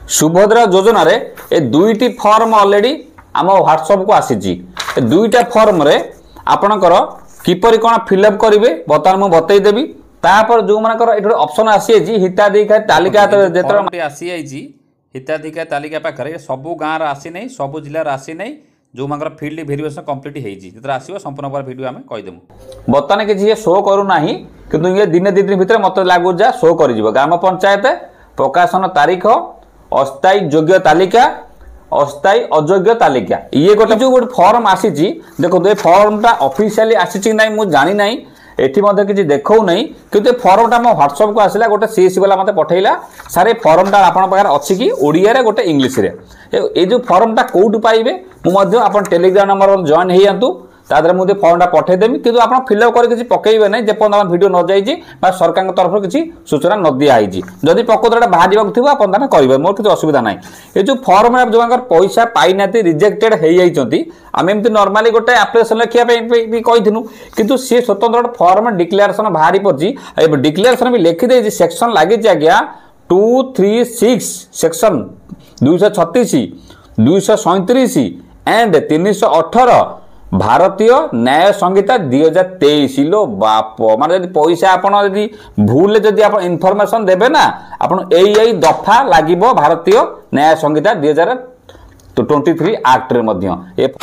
सुभद्रा योजना रे ए दुईटी form already आम व्हाट्सएप को आसी दुईटा फॉर्म रे आपणकर किपरि कोन फिलअप करिवे बर्तमान मु बतई देबी तापर जो मानकर एठो ऑप्शन आसी जी हिताधिकारी तालिका जेतर आसी आइजी हिताधिकारी तालिका पाखरे सबु गाँव आसी नहीं सबु जिल्ला आसी नहीं जो मानकर फील्ड वेरिफिकेशन कंप्लीट होईजी जेतर आसीबो संपूर्ण पर वीडियो आमे कहि देमु बर्तमान कि ये शो करू नाही किंतु ये दिन दि दिन भितर मत लागू जा शो करि जिवो ग्राम पंचायत प्रकाशन तारीख अस्थायी योग्य तालिका अस्थायी अयोग्य तालिका ये गोटे जो गोटे फॉर्म आसी देखो ये फॉर्मटा ऑफिशियली आसी ना मुझे जानी ना एठी मध्य किसी देखौ नहीं किंतु फॉर्मटा मो व्हाट्सएप को आसला गोटे सीएससी वाला मते पठैला सारे फॉर्मटा आपन पाखर अछि कि ओडिया रे गोटे इंग्लिश रे ए जो फॉर्मटा कोउट पाइबे मु मध्य आपन टेलीग्राम नंबर जॉइन हे आंतु तादरे मुझे फॉर्मटा पठे देमी किंतु आप फिलअप कर किसी पकेबे नहीं जे पन वीडियो न जाइजी बा सरकार तरफ किसी सूचना न दिया आइजी जदि प्रकृतटा बाहर जाक थिबो आपन ताना करिवे मोर किसी असुविधा नाही ए जो फॉर्म रे जो पैसा पाई नाती रिजेक्टेड हे जाइचंती आम एमती नॉर्मली गोटे एप्लिकेशन लिखिया भी कहिथिनु किंतु से स्वतंत्र फॉर्म डिक्लेरेशन बाहरी पड़ची डिक्लेरेशन भी लिखि दे सेक्शन लागि आज्ञा 236 सेक्शन 236 237 एंड 318 भारतीय न्याय संहिता 2023 लो बाप माने जदि पैसा आपण जदि भूल जदि आपण इनफॉरमेशन देबे ना आपण एई दफा लागिबो भारतीय न्याय संहिता 2023 एक्ट रे मध्य ए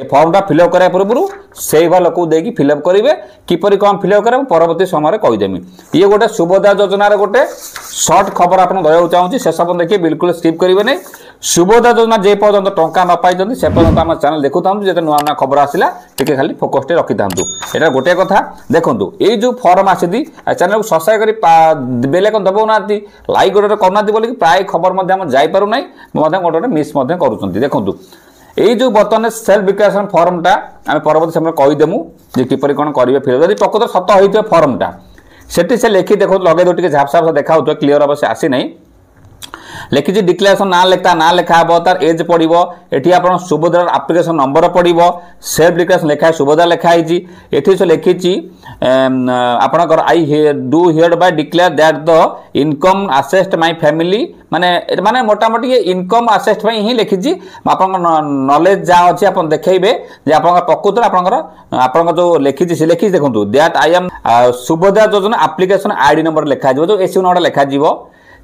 फॉर्मटा फिलअप करा पूर्व से लोक देकी फिलअप करेंगे किपरि कौन फिलअप करेंगे परवर्ती समय कहीदेमी ये गोटे सुभद्रा योजना गोटे सर्ट खबर आप दया चाहूँगी शेष पर्यटन देखिए बिल्कुल स्किप करेंगे नहीं सुभद्रा योजना जे पर्यटन टंका न पाई से पर्यटन आम चैनल देखु था जो नुआ नुआ खबर आसला टे खाली फोकस रखी था यहाँ गोटे कथा देखो ये जो फॉर्म आसी चैनल को सब्सक्राइब कर बेल आइकन दबाऊ ना लाइक गोटे करना बोली प्राय खबर जापर ना गोटे गोटे मिस कर देखो यही जो बर्तमान सेल्फ डिक्लेरेशन फॉर्मटा आम परवर्ती समय कहीदेमु जे किपरि कोन करिवे फिर जदि प्रकृत सत होइते फॉर्मटा सेठी से लिखि देखो लगे दो टिके झापसाप देखा क्लियर अवश्य आसी नहीं लिखी डिक्लेरेशन ना लिखा हे तार एज पड़ो ये आप सुभद्रा आप्लिकेशन नंबर पड़ो सेल्फ डिक्लेरेशन लिखा है सुभद्रा लिखाई ये लिखी आपणकर I do here bye declare that the income asset my family माने माने मोटामोटी ये इनकम असेस्ट ही लिखी आप नॉलेज जहाँ अच्छी आप देखिए जे आप प्रकृत आप जो लिखी से लिखी देखो दैट आई एम सुभद्रा योजना आप्लिकेशन आईडी नंबर लिखा जो एसयू नंबर लिखा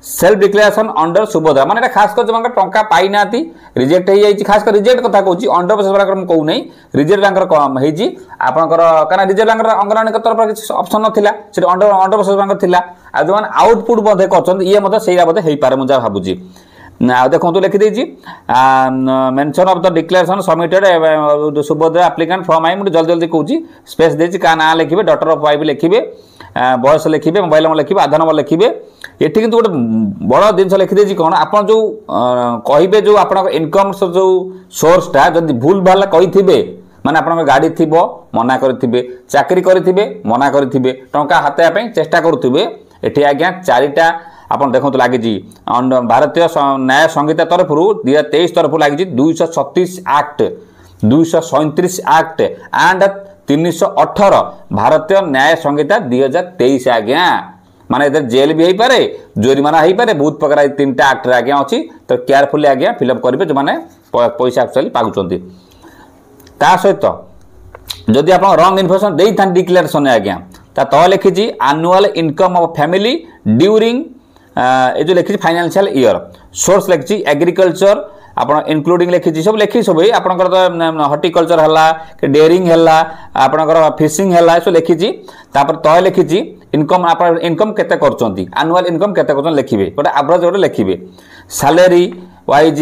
सेल्फ डिक्लेरेशन अंडर सुभद्रा माने खास कर जो टंका पाई ना रिजेक्ट हो जाए खास कर रिजेक्ट कथा कहूँ अंडर प्रोसेस कहूँ नहीं रिजेक्ट आपंकर क्या रिजेक्ट अंगनवाड़ी तरफ किसी ऑप्शन नाला से अंडर प्रोसेस थिला आ जो आउटपुट कर ये हो पारे मुझे भावुची देखो लिखी देजी mention of the declaration submitted सुभद्रा एप्लिकेंट फ्रॉम आई मुझे जल्दी जल्दी कहूँ स्पेस देती क्या ना लिखे डॉटर ऑफ वाइफ लिखे बयस लिखे मोबाइल नंबर लिखे आधार नंबर लिखे ये किंतु गोटे बड़ जिन लिखिदे कौन आप जो कहे जो आप इनकम जो सोर्सटा जब भूल भाल कही माने आप गाड़ी थी मना करेंगे चाकरी करेंगे मना करेंगे टंका हाथापी चेष्टा करुवे ये आज्ञा चारिटा आप देखो लगी भारतीय न्याय संहिता तरफ 2023 तरफ लगी 236 एक्ट 237 एक्ट एंड 318 भारतीय न्याय संहिता 2023 आज्ञा माने इधर जेल भी हो पारे जोरिमाना हो पारे बहुत प्रकार 3टा एक्ट आज्ञा अच्छी तो केयरफुली आज्ञा फिलअप करेंगे जो मैंने पैसा एक्चुअली पागुंट ता सहित जदि आप रंग इनफर्मेशन दे था डिक्लेरेशन आज्ञा तो लिखी annual income of family during ये जो लिखी फाइनेंशियल ईयर सोर्स लिखी एग्रीकल्चर आप इनक्लूडिंग लिखी सब लिखी सब आपंकर तो हॉर्टिकल्चर है डेयरिंग है आपंकर फिशिंग है सब लिखी तय लिखी इनकम आप इनकम केते करछंती एनुअल इनकम केते करछन लिखिबे गोटे एवरेज गोटे लिखिबे सैलरी वाइज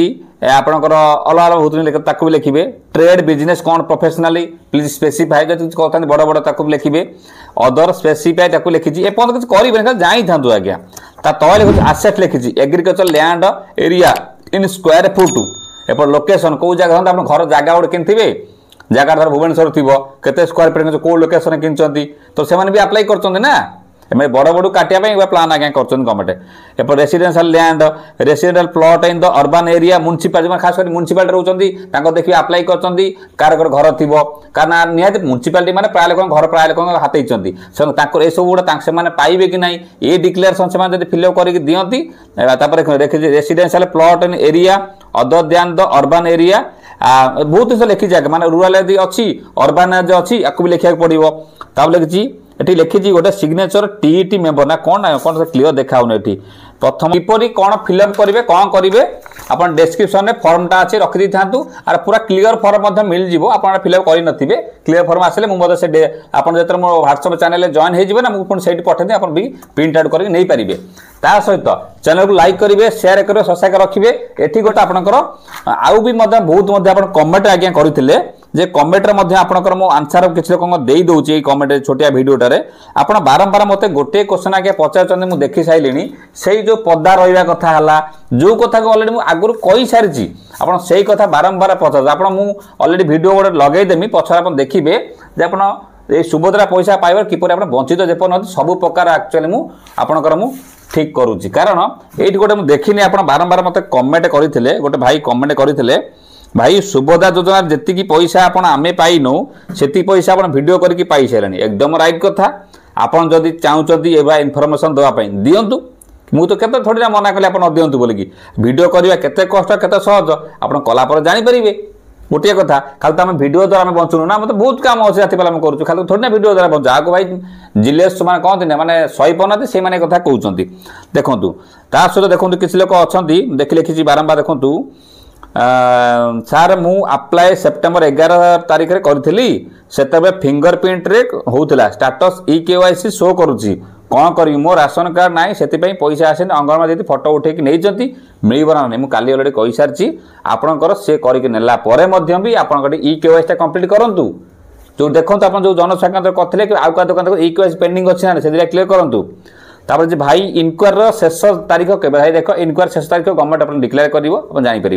आपंकर अलग अलग बहुत ताकू भी लिखिबे ट्रेड बिजनेस कौन प्रोफेशनली प्लीज स्पेसिफाई जब कहता बड़ बड़ ताकू भी लिखिबे अदर स्पेसिफाई ताकू लिखी ए पर्यंत किसी करेंगे जाई था आज्ञा तले लिखुଛି आसेट लिखी agriculture land area in square foot app location कौ जगह आप घर जगह गोटे किनथिबे जगह धर भुवनेश्वर थी केते स्क्वायर फीट कौ लोकेशन किनचंती तो से भी अप्लाई करचंती ना एम बड़ बड़ काटिया प्लान आज्ञा कर government app residential land residential plot in the urban area municipality खास कर म्युनिसिपालिटी रोचे देखिए अप्लाई कर घर थी कारण निहत म्युनिसिपालिटी मैंने प्राय लोक घर प्राय लोक हाथी ये सब गुड़ा से पाइबे कि ना ये डिक्लेरेसन से फिलअप कर दिखती residential plot in area other than the urban area बहुत जिन लिखी जाए माने रूराल यदि अच्छी अर्बान अच्छी आपको भी लिखा पड़ो तब लिखी ये लिखी गोटे सिग्नेचर टीईटी मेंबर ना कौन क्लीयर देखा ये प्रथम किपरि कौन फिलअप करेंगे कौन करेंगे आप डिस्क्रिप्शन में फॉर्मटा अच्छे रखी था और पूरा क्लीयर फॉर्म मिल जाव आप फिलअप करेंगे क्लीयर फॉर्म आसे मुझे आप जो मो व्हाट्सएप चैनल जॉइन हो ना मुझे पठेदी आप भी प्रिंट आउट करके नहीं पारे ता सहित चैनल को लाइक करेंगे शेयर करेंगे सब्सक्राइब रखिए एटी गोटे आपंकर आउ भी बहुत कमेंट आज्ञा करते जे कमेंट आपंकर मो आंसर किसी लोक दे दूसरी कमेंट छोटिया भिडटारे आप बारंबार मत गोटे क्वेश्चन आगे पचार मुझे देखी सारे से जो पदा रहा कथा है जो कथा को अलरेडी आगुरी कही सारी आप से कथा बारंबार पचार आप अलरेडी भिडियो गोटे लगेदेमी पछर आप देखिए जे आप ये सुभद्रा पैसा पाइबार किपर आप वंचित जेपर सब प्रकार एक्चुअली मुझे ठीक करुच्ची कारण ये गोटे मुझे देखनी आप बारंबार मत कमेंट करते गोटे भाई कमेंट करते भाई सुभद्रा योजना जी पैसा आप आमे पाइनु से पैसा आप भिडियो करके पाई सारे एकदम राइट कथा आपड़ जदि चाहते इनफर्मेशन देवाई दिंतु मुझे तो केते थोड़ी ना मना कले आप दिंतु बोलिकी भिडियो करवा केते कष्ट केते सहज आप कलापर जानीपारे गोटे कथा खाली तो आम भिडियो द्वारा आम बचुनु ना मतलब बहुत कम अच्छे रात बेला करूँ खाली थोड़ी ना भिडियो द्वारा बचु आपको भाई जिलेस मैंने कहते ना मैंने सही पाना से मैंने कथा कहते देखूँ ता सहित देखो किसी लोक अच्छा देखी लिखी बारंबार देखूँ सार मु अप्लाई सेप्टेम्बर 11 तारिख में करी से फिंगरप्रिंट रे होता स्टाटस EKYC शो करुच्ची कौन करी मो राशन कार्ड ना से पैसा आसे अंगनवाड़ी यदि फटो उठे नहीं मिलब ना नहीं मुझे अलरेडी कही सारी आपंकर सी करला भी आप EKYC कंप्लीट करूँ जो देखो आप जो जनसंख्या करते आउ क्या दुकान EKYC पेंडिंग अच्छी ना से क्लीयर करूँ तापर भाई इनक्वायर शेष तारीख के भाई देख इनक्वायर शेष तारीख गवर्नमेंट आप डिक्लेयर कर जानीपारे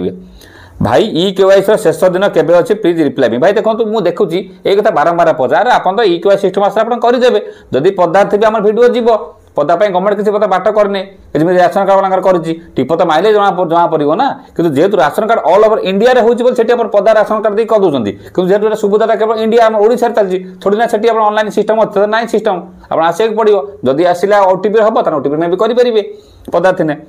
भाई EKYC शेष दिन केवे अच्छे प्लीज रिप्लाई भी भाई देखो मुझे देखुची ये कथा बारंबार पचार आप EKYC सिस्टम आस करदे जदि पदार्थ भी आम भिडियो जीव पदा गवर्नमेंट किसी पता बाट करने राशन कार्ड मानकर कर टिप तो माइले जमा पड़ो ना कि जेहतु ration card all over India होती पदा राशन कार्ड दी करदे कि जेहतु सुविधा केवल इंडिया ओडिशा चलती थोड़ी ना से ऑनलाइन सिस्टम अच्छे ना सिस्टम आप आसक पड़ो जदि आसला OTP हम तो OTP में भी करेंगे पदार्थ ने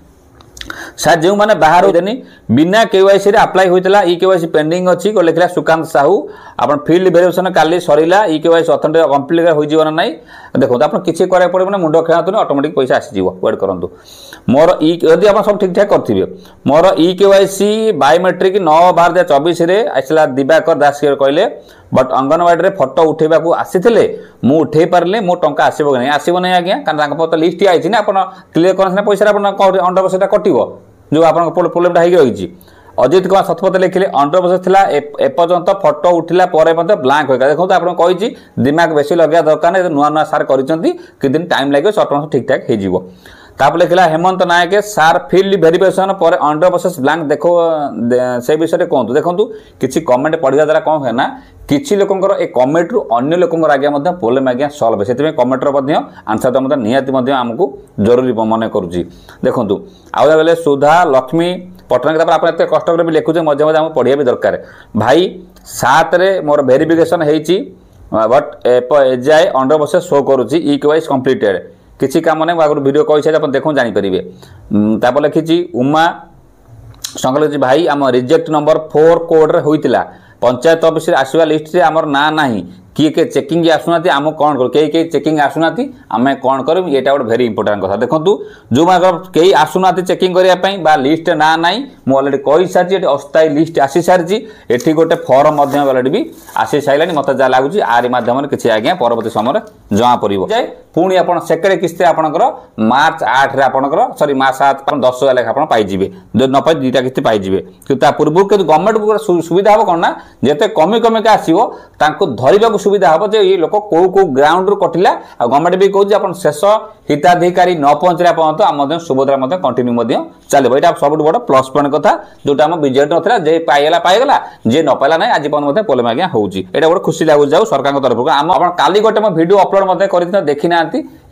सार जो मैंने बाहर देनी बिना KYC रे अप्लाई होता EKYC पेंडिंग अच्छी लिखला सुकांत साहू आप फील्ड वेरिफिकेशन काली सरीला EKYC ऑथेंटिक कंप्लीट हो ना देखो आप किसी करा पड़े ना मुंड खेलतुनि ऑटोमेटिक पैसा आसीज वेट करूँ मोर यदि आप सब ठीक ठाक करेंगे मोर EKYC बायोमेट्रिक 9/12/24 आसला दिवाकर दास कहले बट अंगनवाड़ी फटो उठेबा आसी मु उठे पारे मो टंका आसब नहीं आसब नहीं आज्ञा कारण लिस्ट आई ना आप क्लीयर कर पैसा अंडर बसेटा कटो जो आप प्रोब्लेमटा हो रही अजित कुमार शतपथ लिखिले अंडर बस था एपर्यंत फटो उठिला ब्लांक होगा देखो आपको कही दिमाग बेसी लगे दरकार नुआ नुआ सार कर दिन टाइम लगे ऑटोमेटिक ठीक ठाक हो तापर लिखला हेमंत नायक सार फील्ड वेरिफिकेशन पर अंडर प्रोसेस ब्लांक देखो से विषय कहतु देखो किसी कमेंट पढ़ा द्वारा कौन है ना किसी लोकंर ए कमेंट रु अन्य लोकंर आज्ञा प्रोब्लेम आज्ञा सल्व से कमेंटर आंसर तो निहाती आमको जरूरी मन करुच्ची देखूँ आउ गले सुधा लक्ष्मी पटनायक आप कष्ट भी लिखुचे मजे मजे आमको पढ़िया भी दरकार भाई 7 मोर वेरिफिकेशन होती बट एजाए अंडर प्रोसेस शो करुच्ची EKYC कंप्लीटेड किसी काम नहीं आगे वीडियो कही सारे देखो जानीपारे तापर लिखी उमा संकल भाई आम रिजेक्ट नंबर 4 कोड होता पंचायत ऑफिस आसवा लिस्ट से आमर ना ना किए किए चेकिंग आसुना आम कौन कर कई चेकिंग आसुना आम कौन करूँ ये गोटे भेरी इंपोर्टाट कथा देखो जो कई आसुना चेकिंग करने लिस्ट ना ना मुझे अलरेडी कही सारी अस्थायी लिस्ट आसी सारी एटी गोटे फॉर्म अलरेडी भी आसी सारे मत जहाँ लगुच आरी मध्यम किसी आज्ञा परवर्त समय जमा पड़ो जाए पुणी आप सेकेंड किस्ती आपंकर मार्च 8 आपंकर सरी मार्च 7 10,000 लेखा आप पाइबे जो न पाई 2टा किस्ती पाइबे कि पूर्व कि गवर्नमेंट को सुविधा हम कौन ना जिते कमी कमिक आसो धरवा सुविधा हम जे ये लोक कौ कौ ग्राउंड रू कटिला आ गवर्नमेंट भी कहूँ आप शेष हिताधिकारी न पहुँचला पर्यंत आम सुभद्रा कंटिन्यू चलो यहाँ सब बड़ प्लस पॉइंट कथा जोटा आम विजेट नाला जे पाईगला जे न पाइला ना आज प्रोब्लेम आज्ञा होगा गोटे खुशी लगुच जाऊ सरकार तरफ आम काली गोटे भिडियो अपलोड कर देखी ना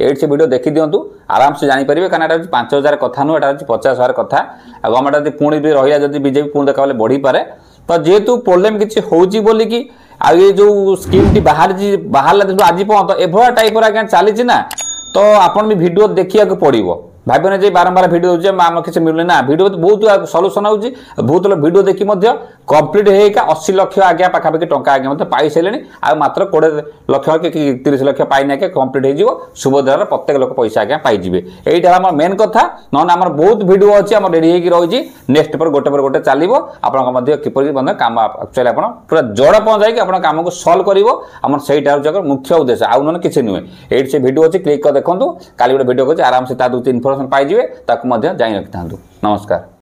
एट से वीडियो देखी दिंतु आराम से जानीपर कारण यहाँ 5000 कथा नुह यहाँ 50,000 कथा गवर्नमेंट जब पुणी भी रहा जब बीजेपी पुणी देखा बढ़ी पारे तो जेहेतु प्रोब्लेम किसी होची बोलिकी आ ये जो स्कीम टी बाहर दिन आज पर्यंत एभलिया टाइप आज्ञा चली ना तो आपन भी वीडियो देखिया पड़ो भावन जे बारंबार वीडियो दूसरे आम किसी मिलूनी ना वीडियो बहुत सल्यूशन हो बहुत लोग वीडियो देखी कंप्लीट होगा 80 लाख आज्ञा पाखापाखि टंका आज्ञा पाई सारे आ मात्र 20 लाख कि 30 लाख पाइने आज्ञा कंप्लीट हो सुभद्रार प्रत्येक लोक पैसा आज्ञा पाइबे यहीटा आम मेन कथा ना आम बहुत वीडियो अच्छी आम रेडी होगी रही नेक्स्ट पर गोटे चलो आप किपर काम एक्चुअली आप पूरा जड़ पहुँचाई आप कम को सल्व कर सहीटा मुख्य उद्देश्य आउ ना किसी नुहे ये से वीडियो अच्छी क्लिक कर देखो काली गोटे वीडियो कर आराम से 2-3 इनफर्मेशन पाइबे जान रखि था। नमस्कार।